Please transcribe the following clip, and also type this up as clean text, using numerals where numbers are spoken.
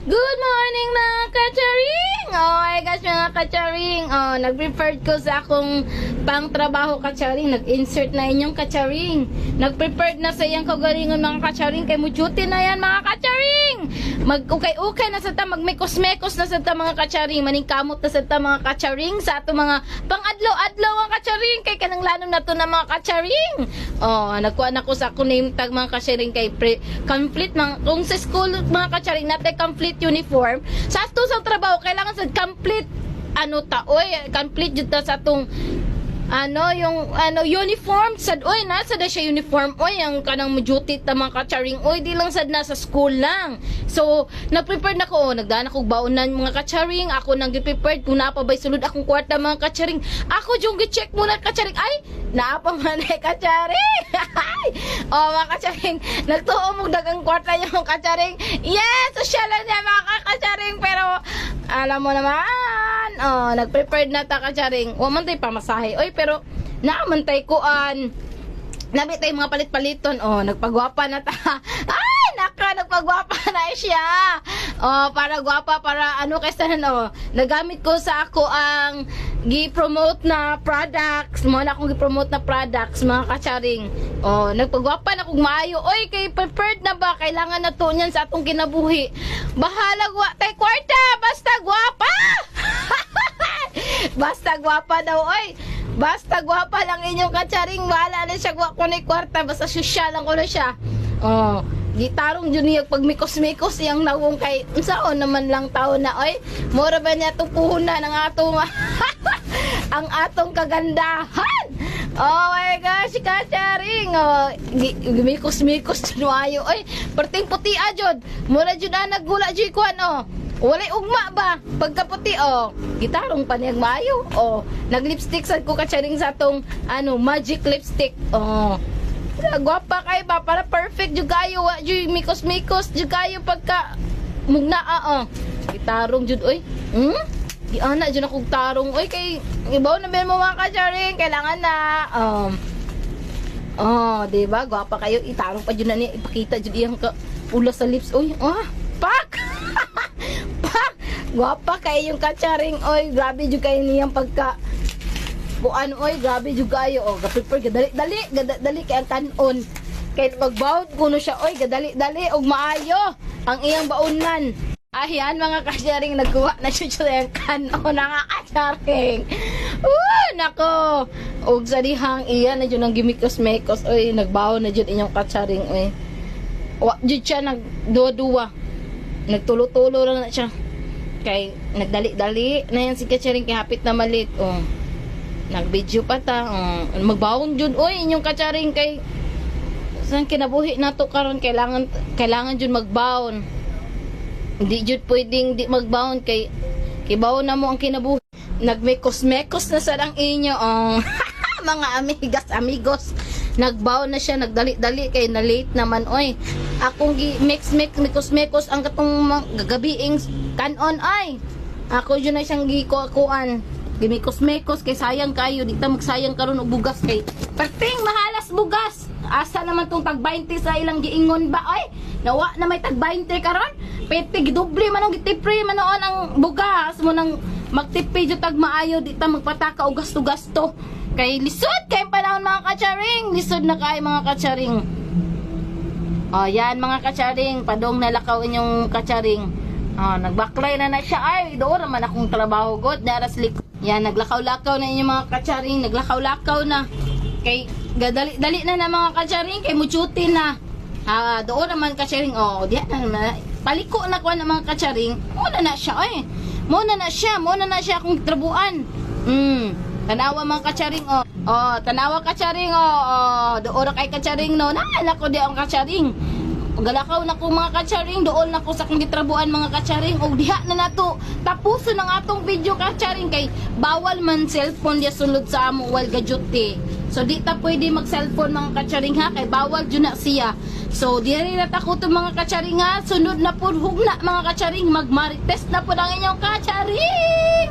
Good morning mga kacharing! Oh my gosh mga kacharing! Oh, nag-prepared ko sa akong pang-trabaho kacharing. Nag-insert na inyong kacharing. Nag-prepared na sa iyang kagalingon mga kacharing. Kay mo duty na yan mga kacharing! Mag-ukay-ukay na sa ta, magmekos-mekos na sa ta mga kacharing. Maningkamot na sa ta mga kacharing. Sa ato mga pang-adlaw-adlaw mga kacharing. Kay kanang lanom na to na mga kacharing. Oh, nagkuha na ko sa akong name tag mga kacharing. Kay complete mga, kung sa school mga kacharing natin complete uniform sa ato sa trabaho kailangan sa complete complete jud ta sa atong yung uniform sad nasa da siya uniform ang kanang duty ta mga kacharing di lang sad na sa school lang. So na-prepare na ko nagdaan ako baonan mga kacharing. Ako nang gi-prepared kung naa pa bay sulod akong kwarta mga kacharing. Ako jung gi-check muna kacharing naa pa man kacharing. Mga kacharing nagtuo mo dagang kwarta yung kacharing. Yes, sosyalan niya mga kacharing pero alam mo naman nag-prepared na ta kacharing. Wa man tay pamasahe pero naamantay kuan nabi tay mga palit-paliton nagpagwapa na ta. Nagpagwapa na siya. Para gwapa para kaysa nagamit ko sa ako ang gi-promote na products. Mo na akong gi-promote na products mga kacharing. Nagpagwapa na kung maayo. Kay prepared na ba? Kailangan na to niyan sa atong kinabuhi. Bahala tay kwarta basta gwapa. Basta gwapa daw basta gwapa lang inyong kacharing. Bahala na siya ko ni kwarta basta sosyal lang ko na siya. Gitarong jud niya pag mikos-mikos iyang nawong kay unsaon naman lang taon na mura ba niya tupuhon na ng atong ang atong kagandahan. Oh my gosh kacharing gimikos-mikos jud ayo perting puti jud mura jud naggula jud kuan walay ugma ba pagkaputi gitarong pa niyang maayo nag-lipstick sad ko kacharing sa atong magic lipstick gwapa kay ba para perfect jud kayo wa jud mikos-mikos jud kayo pagka mugnaa gitarong jud di ana jud akong tarong kay ibaw na ben mo mga kacharing kailangan na di ba gwapa kayo itarong pa jud na ni ipakita jud iyang pula sa lips pak pak gwapa kay yung kacharing grabe jud kayo niyang pagka buan grabe jud kayo ga-prepare gadali kay ang kanon kay magbawd kuno siya gadali og maayo ang iyang baonan. Ayan mga kacharing nagkuha na siya yung kanon nga kacharing. Nako og sa dihang iya na jud nang gimikos-mekos nagbaon na jud inyong kacharing wa jud siya nagduwa nagtulo-tulo lang na siya kay nagdali-dali na yan si kacharing kay hapit na malit nag-video pa ta magbawon jud inyong kacharing kay san kinabuhi nato karon kailangan jud magbaon. Hindi jud pwedeng di magbaon kay bawon na mo ang kinabuhi. Nagmekos-mekos na sad ang inyo mga amigos nagbaon na siya nagdali-dali kay na late naman akong mekos-mekos ang katong gagabiing kanon ako jud na siyang gikuan gimikos-mekos kay sayang kayo di ta magsayang karon og bugas kay perting mahalas bugas asa naman tong tag 20 sa ilang giingon ba nawa na may tag 20 karon pete gidoble man ang gitipre man noon ang bugas mo nang magtipi jud tag maayo di ta magpataka og gasto-gasto kay lisod kay panahon mga kacharing lisod na kay mga kacharing yan mga kacharing padong nalakaw inyong kacharing nagbaklay na siya doon naman akong trabaho god naras yan naglakaw-lakaw na inyong mga kacharing naglakaw-lakaw na kay gadali-dali na mga kacharing kay muchuti na doon naman kacharing diyan na naman paliko na ko na mga kacharing muna na siya akong trabuan tanawa mga kacharing tanawa kacharing doon kay kacharing naala ko di ang kacharing galakaw na ko mga kacharing doon na ko sa kong gitrabuan mga kacharing diha na nato tapuso ng atong video kacharing kay bawal man cellphone dia sulod sa amo while gajuti so di ta pwede mag cellphone mga kacharing kay bawal jud na siya so diri na ta ko to mga kacharing sunod na pud hugna mga kacharing magmarites na pud ang inyong kacharing.